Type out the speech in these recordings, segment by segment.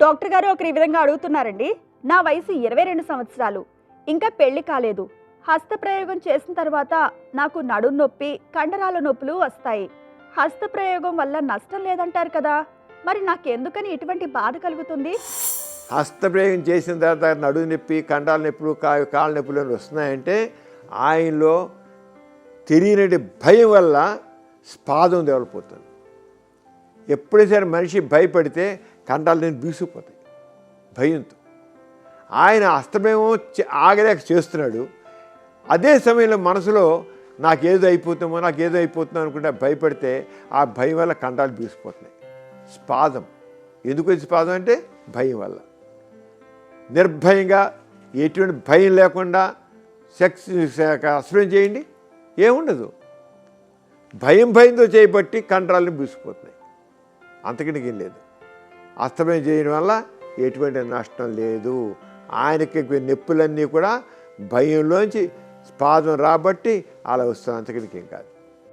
Doctor గారు ఒకరు ఈ విధంగా అడుగుతున్నారండి. నా వయసు 22 సంవత్సరాలు, ఇంకా పెళ్లి కాలేదు. హస్తప్రయోగం చేసిన తర్వాత నాకు నడుం నొప్పి, కండరాల నొప్పులు వస్తాయి. హస్తప్రయోగం వల్ల నష్టం లేదంటారు కదా, మరి నాకెందుకని ఇటువంటి బాధ కలుగుతుంది? హస్తప్రయోగం చేసిన తర్వాత నడుము నొప్పి, కండాల నొప్పులు, కాళ్ళ నొప్పులు వస్తున్నాయంటే ఆయనలో తెలియనటి భయం వల్ల స్పాదం డెవలప్ అవుతుంది. ఎప్పుడైతే మనిషి భయపడితే కండాలు నేను బీసుకుపోతాయి భయంతో. ఆయన హస్తప్రయోగం ఆగలేక చేస్తున్నాడు. అదే సమయంలో మనసులో నాకేదో అయిపోతుందో అనుకుంటే భయపడితే ఆ భయం వల్ల కండాలు బీసిపోతున్నాయి. స్పాదం. ఎందుకు స్పాదం అంటే భయం వల్ల. నిర్భయంగా ఎటువంటి భయం లేకుండా సెక్స్ హస్తప్రయోగం చేయండి, ఏముండదు. భయంతో చేయబట్టి కండరాలను బీసిపోతున్నాయి, అంతకంటే ఏం లేదు. హస్తప్రయోగం చేయడం వల్ల ఎటువంటి నష్టం లేదు. ఆయనకి నొప్పులన్నీ కూడా భయంలోంచి స్పాదం రాబట్టి అలా వస్తుంది, అంతకంటే ఏం కాదు.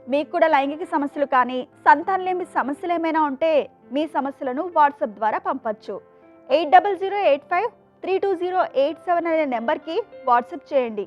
మీకు కూడా లైంగిక సమస్యలు కానీ సంతానలేమి సమస్యలు ఏమైనా ఉంటే మీ సమస్యలను వాట్సాప్ ద్వారా పంపచ్చు. 8008532087 అనే నెంబర్కి వాట్సాప్ చేయండి.